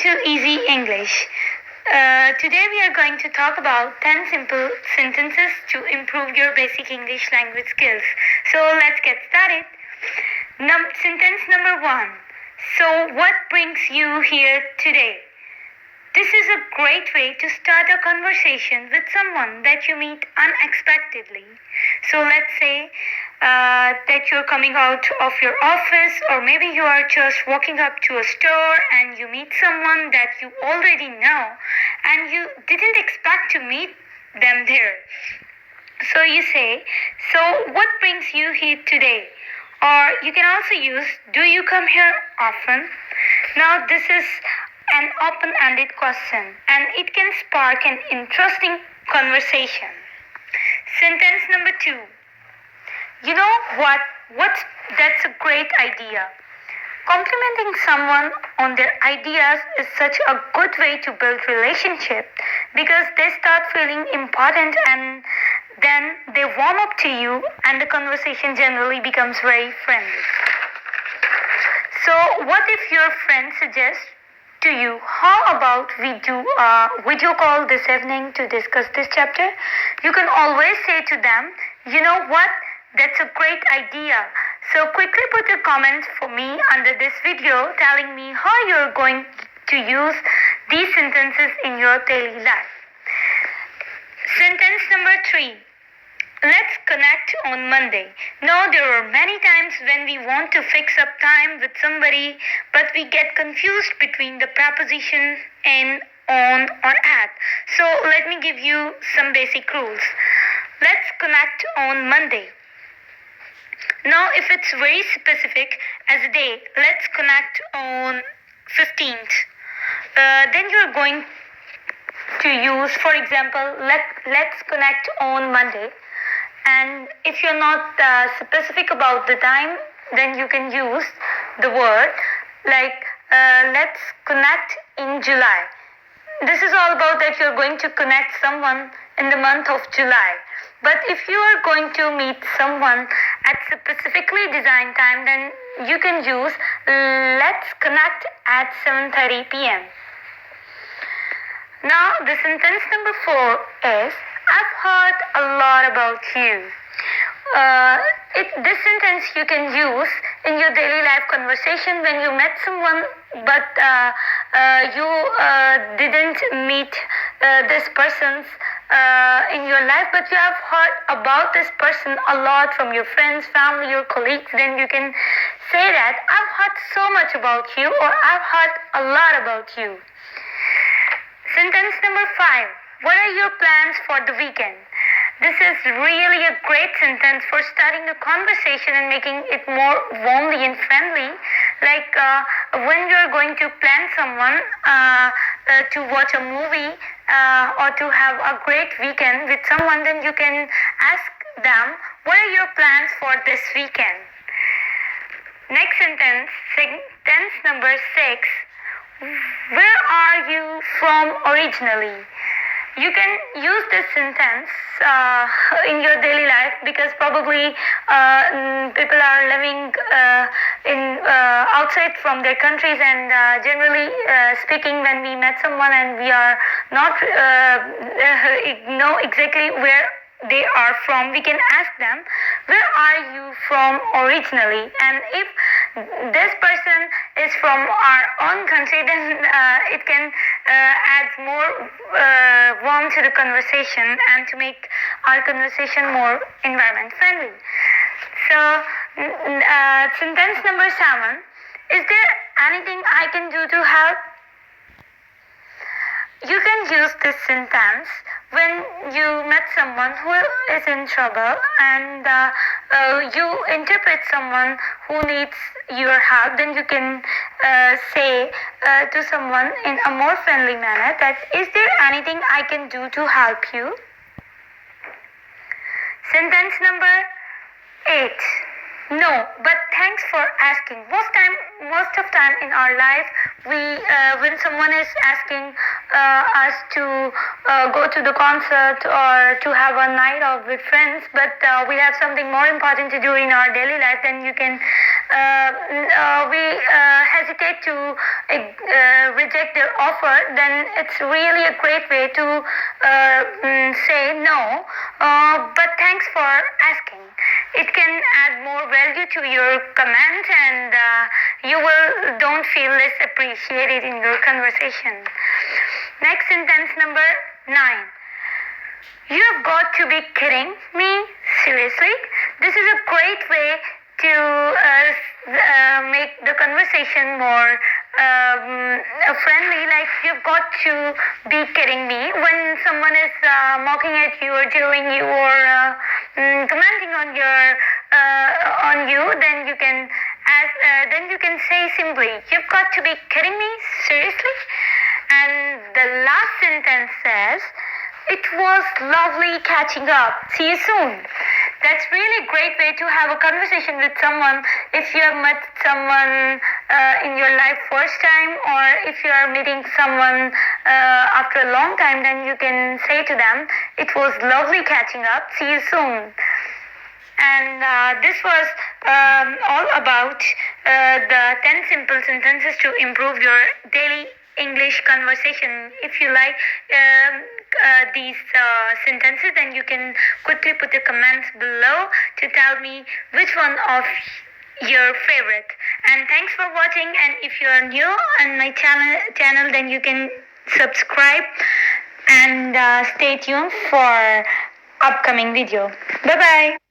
to Easy English. Today we are going to talk about 10 simple sentences to improve your basic English language skills. So let's get started. Sentence number 1. So what brings you here today? This is a great way to start a conversation with someone that you meet unexpectedly. So let's say that you're coming out of your office, or maybe you are just walking up to a store and you meet someone that you already know and you didn't expect to meet them there. So you say, so what brings you here today? Or you can also use, do you come here often? Now this is an open-ended question and it can spark an interesting conversation. Sentence number 2. You know what? That's a great idea. Complimenting someone on their ideas is such a good way to build relationship because they start feeling important and then they warm up to you and the conversation generally becomes very friendly. So what if your friend suggests to you, how about we do a video call this evening to discuss this chapter? You can always say to them, you know what? That's a great idea. So quickly put a comment for me under this video telling me how you're going to use these sentences in your daily life. Sentence number 3. Let's connect on Monday. Now, there are many times when we want to fix up time with somebody, but we get confused between the preposition in, on, or at. So, let me give you some basic rules. Let's connect on Monday. Now, if it's very specific as a date, let's connect on 15th. Then you're going to use, for example, let's connect on Monday. And if you're not specific about the time, then you can use the word like let's connect in July. This is all about that you're going to connect someone in the month of July. But if you are going to meet someone at specifically designed time, then you can use let's connect at 7:30 p.m. Now the sentence number 4 is I've heard a lot about you. This sentence you can use in your daily life conversation when you met someone but you didn't meet this person's in your life, but you have heard about this person a lot from your friends, family, or colleagues. Then you can say that I've heard so much about you, or I've heard a lot about you. Sentence number 5. What are your plans for the weekend? This is really a great sentence for starting a conversation and making it more warmly and friendly. Like when you're going to plan someone to watch a movie or to have a great weekend with someone, then you can ask them, what are your plans for this weekend? Next sentence number 6. Where are you from originally? You can use this sentence in your daily life because probably people are living in outside from their countries, and generally speaking, when we met someone and we are not know exactly where they are from, we can ask them, where are you from originally? And if this person is from our own country, then it can add more warmth to the conversation and to make our conversation more environment friendly. So sentence number 7. Is there anything I can do to help? You can use this sentence when you met someone who is in trouble and you interpret someone who needs your help. Then you can say to someone in a more friendly manner that, is there anything I can do to help you? Sentence number 8. No, but thanks for asking. Most of time in our life, we when someone is asking us to go to the concert or to have a night out with friends, but we have something more important to do in our daily life, then you can we hesitate to reject their offer, then it's really a great way to say no. But thanks for asking. It can add more value to your comment, and you will don't feel less appreciated in your conversation. Next sentence number 9. You've got to be kidding me? Seriously? This is a great way to make the conversation more friendly. Like, you've got to be kidding me. When someone is mocking at you or jeering you or commenting on you, then you can say simply, "You've got to be kidding me? Seriously?" And the last sentence says, "It was lovely catching up. See you soon." That's really a great way to have a conversation with someone. If you have met someone in your life first time, or if you are meeting someone after a long time, then you can say to them, "It was lovely catching up. See you soon." And this was all about the 10 simple sentences to improve your daily English conversation. If you like these sentences, then you can quickly put the comments below to tell me which one of your favorite. And thanks for watching. And if you are new on my channel, then you can subscribe and stay tuned for upcoming video. Bye bye.